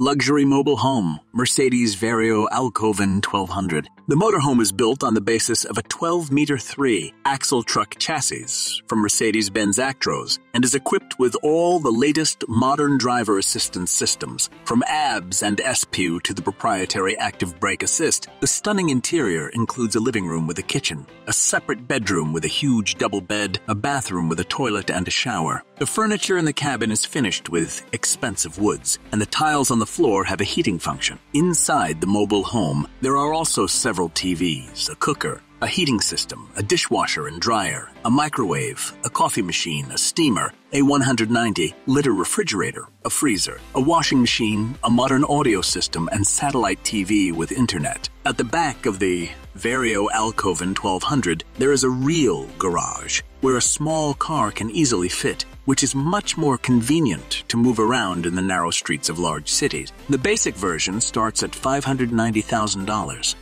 Luxury mobile home, Mercedes Vario Alkoven 1200. The motorhome is built on the basis of a 12-meter 3 axle truck chassis from Mercedes-Benz Actros and is equipped with all the latest modern driver assistance systems. From ABS and SPU to the proprietary active brake assist, the stunning interior includes a living room with a kitchen, a separate bedroom with a huge double bed, a bathroom with a toilet and a shower. The furniture in the cabin is finished with expensive woods, and the tiles on the floor have a heating function. Inside the mobile home, there are also several TVs, a cooker, a heating system, a dishwasher and dryer, a microwave, a coffee machine, a steamer, a 190-liter refrigerator, a freezer, a washing machine, a modern audio system, and satellite TV with internet. At the back of the Vario Alkoven 1200, there is a real garage where a small car can easily fit, which is much more convenient to move around in the narrow streets of large cities. The basic version starts at $590,000.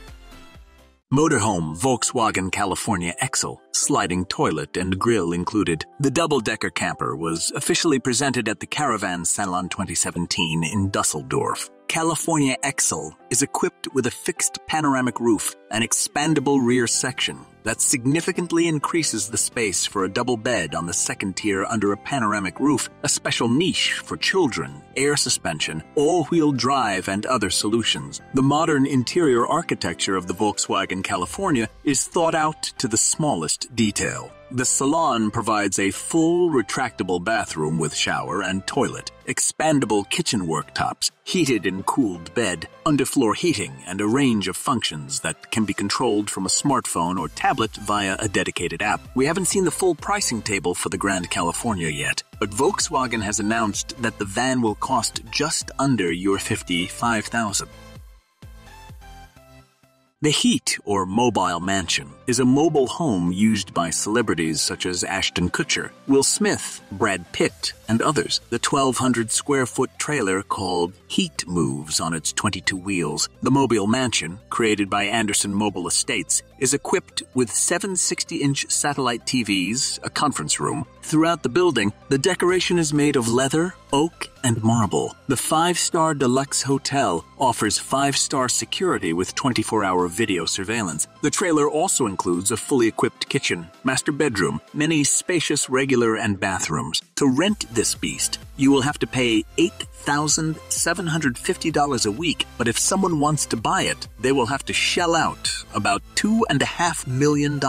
Motorhome Volkswagen California XXL, sliding toilet and grill included. The double-decker camper was officially presented at the Caravan Salon 2017 in Dusseldorf. California XXL is equipped with a fixed panoramic roof, an expandable rear section that significantly increases the space for a double bed on the second tier under a panoramic roof, a special niche for children, air suspension, all-wheel drive, and other solutions. The modern interior architecture of the Volkswagen California is thought out to the smallest detail. The salon provides a full retractable bathroom with shower and toilet, expandable kitchen worktops, heated and cooled bed, underfloor heating, and a range of functions that can be controlled from a smartphone or tablet via a dedicated app. We haven't seen the full pricing table for the Grand California yet, but Volkswagen has announced that the van will cost just under your $55,000. The Heat, or Mobile Mansion, is a mobile home used by celebrities such as Ashton Kutcher, Will Smith, Brad Pitt, and others. The 1,200-square-foot trailer called Heat moves on its 22 wheels. The Mobile Mansion, created by Anderson Mobile Estates, is equipped with 7 60-inch satellite TVs, a conference room. Throughout the building, the decoration is made of leather, oak, and marble. The 5-star deluxe hotel offers 5-star security with 24-hour video surveillance. The trailer also includes a fully equipped kitchen, master bedroom, many spacious regular and bathrooms. To rent this beast, you will have to pay $8,750 a week, but if someone wants to buy it, they will have to shell out about $2.5 million.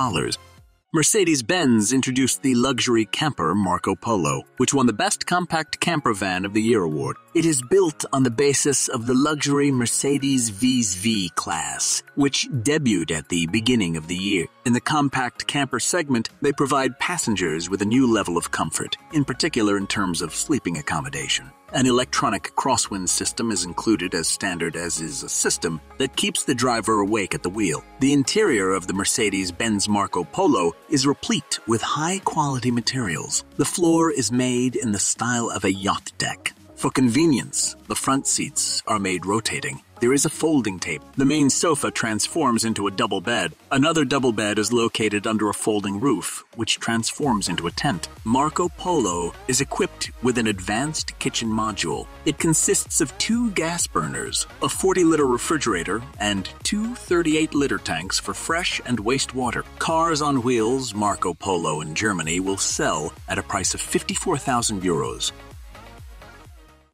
Mercedes-Benz introduced the luxury camper Marco Polo, which won the Best Compact Camper Van of the Year award. It is built on the basis of the luxury Mercedes V class, which debuted at the beginning of the year. In the compact camper segment, they provide passengers with a new level of comfort, in particular in terms of sleeping accommodation. An electronic crosswind system is included as standard, as is a system that keeps the driver awake at the wheel. The interior of the Mercedes-Benz Marco Polo is replete with high-quality materials. The floor is made in the style of a yacht deck. For convenience, the front seats are made rotating. There is a folding table. The main sofa transforms into a double bed. Another double bed is located under a folding roof, which transforms into a tent. Marco Polo is equipped with an advanced kitchen module. It consists of 2 gas burners, a 40-liter refrigerator, and 2 38-liter tanks for fresh and wastewater. Cars on Wheels Marco Polo in Germany will sell at a price of 54,000 euros.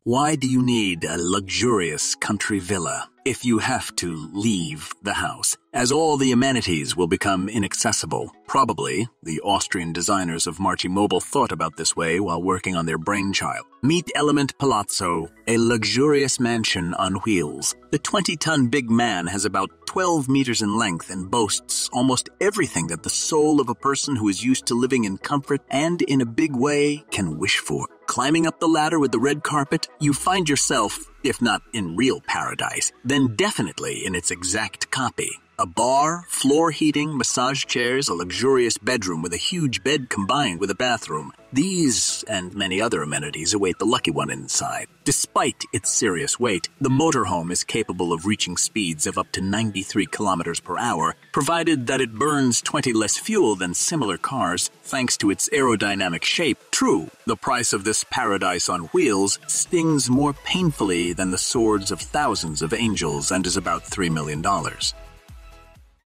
Why do you need a luxurious country villa if you have to leave the house, as all the amenities will become inaccessible? Probably, the Austrian designers of Marchi Mobile thought about this way while working on their brainchild. Meet EleMMent PALAZZO, a luxurious mansion on wheels. The 20-ton big man has about 12 meters in length and boasts almost everything that the soul of a person who is used to living in comfort and in a big way can wish for. Climbing up the ladder with the red carpet, you find yourself, if not in real paradise, then definitely in its exact copy. A bar, floor heating, massage chairs, a luxurious bedroom with a huge bed combined with a bathroom. These and many other amenities await the lucky one inside. Despite its serious weight, the motorhome is capable of reaching speeds of up to 93 kilometers per hour, provided that it burns 20 less fuel than similar cars thanks to its aerodynamic shape. True, the price of this paradise on wheels stings more painfully than the swords of thousands of angels and is about $3 million.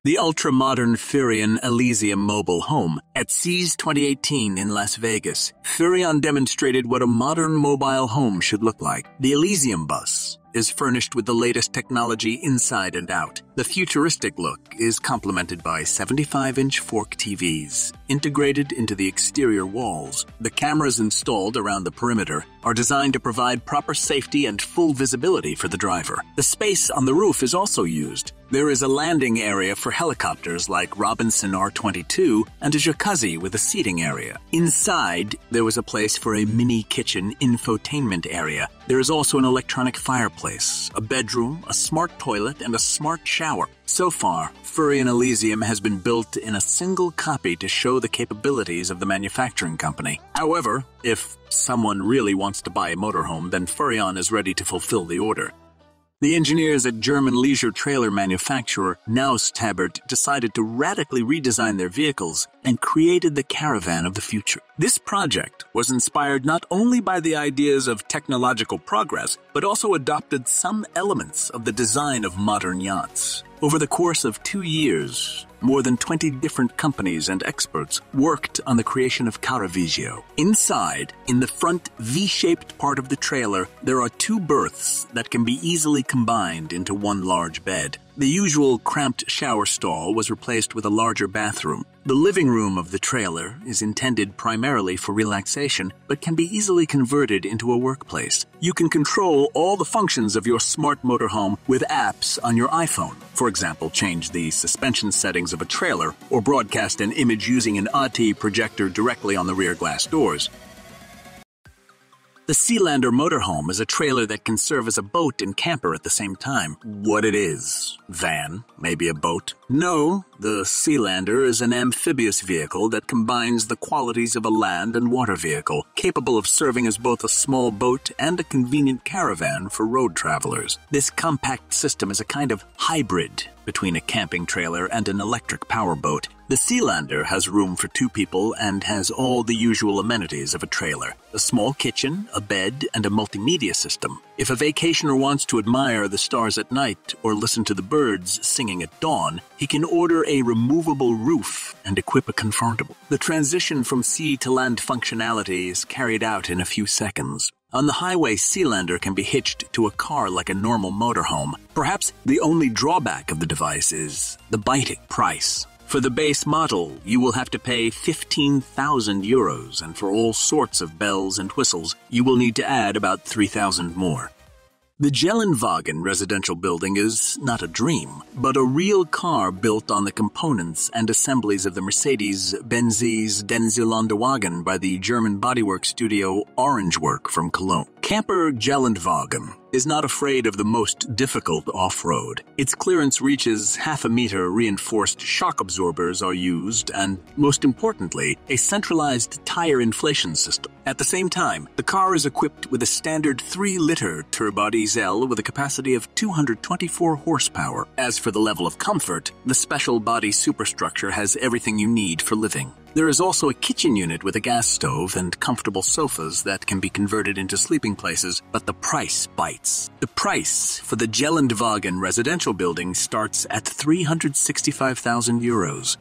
The ultra-modern Furrion Elysium mobile home at CES 2018 in Las Vegas. Furrion demonstrated what a modern mobile home should look like. The Elysium bus is furnished with the latest technology inside and out. The futuristic look is complemented by 75-inch fork TVs integrated into the exterior walls. The cameras installed around the perimeter are designed to provide proper safety and full visibility for the driver. The space on the roof is also used. There is a landing area for helicopters like Robinson R-22 and a jacuzzi with a seating area. Inside, there was a place for a mini kitchen infotainment area. There is also an electronic fireplace, a bedroom, a smart toilet, and a smart shower. So far, Furrion Elysium has been built in a single copy to show the capabilities of the manufacturing company. However, if someone really wants to buy a motorhome, then Furrion is ready to fulfill the order. The engineers at German leisure trailer manufacturer Knaus decided to radically redesign their vehicles and created the caravan of the future. This project was inspired not only by the ideas of technological progress, but also adopted some elements of the design of modern yachts. Over the course of 2 years, more than 20 different companies and experts worked on the creation of caravisio. Inside, in the front V-shaped part of the trailer, there are 2 berths that can be easily combined into one large bed. The usual cramped shower stall was replaced with a larger bathroom. The living room of the trailer is intended primarily for relaxation, but can be easily converted into a workplace. You can control all the functions of your smart motorhome with apps on your iPhone. For example, change the suspension settings of a trailer or broadcast an image using an AT projector directly on the rear glass doors. The Sealander motorhome is a trailer that can serve as a boat and camper at the same time. What it is? Van? Maybe a boat? No, the Sealander is an amphibious vehicle that combines the qualities of a land and water vehicle, capable of serving as both a small boat and a convenient caravan for road travelers. This compact system is a kind of hybrid between a camping trailer and an electric powerboat. The Sealander has room for 2 people and has all the usual amenities of a trailer: a small kitchen, a bed, and a multimedia system. If a vacationer wants to admire the stars at night or listen to the birds singing at dawn, he can order a removable roof and equip a convertible. The transition from sea to land functionality is carried out in a few seconds. On the highway, Sealander can be hitched to a car like a normal motorhome. Perhaps the only drawback of the device is the biting price. For the base model, you will have to pay 15,000 euros, and for all sorts of bells and whistles, you will need to add about 3,000 more. The Gelandewagen residential building is not a dream, but a real car built on the components and assemblies of the Mercedes-Benz Gelandewagen by the German bodywork studio Orangework from Cologne. Camper Gelandewagen is not afraid of the most difficult off-road. Its clearance reaches half a meter, reinforced shock absorbers are used, and, most importantly, a centralized tire inflation system. At the same time, the car is equipped with a standard 3-liter turbo diesel with a capacity of 224 horsepower. As for the level of comfort, the special body superstructure has everything you need for living. There is also a kitchen unit with a gas stove and comfortable sofas that can be converted into sleeping places, but the price bites. The price for the Gelandewagen residential building starts at 365,000 euros.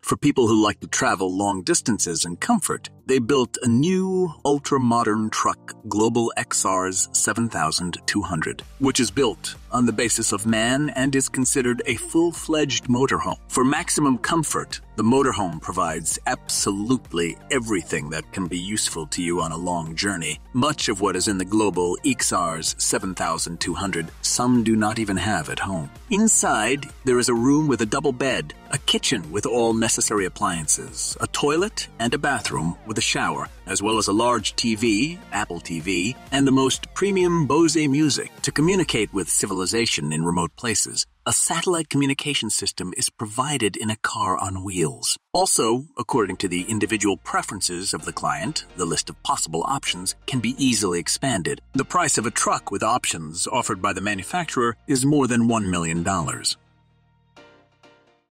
For people who like to travel long distances in comfort, they built a new, ultra-modern truck, Global XR's 7200, which is built on the basis of MAN and is considered a full-fledged motorhome. For maximum comfort, the motorhome provides absolutely everything that can be useful to you on a long journey. Much of what is in the Global XR's 7200, some do not even have at home. Inside, there is a room with a double bed, a kitchen with all necessary appliances, a toilet, and a bathroom with a shower, as well as a large TV, Apple TV, and the most premium Bose music to communicate with civilization in remote places. a satellite communication system is provided in a car on wheels. Also, according to the individual preferences of the client, the list of possible options can be easily expanded. The price of a truck with options offered by the manufacturer is more than $1 million.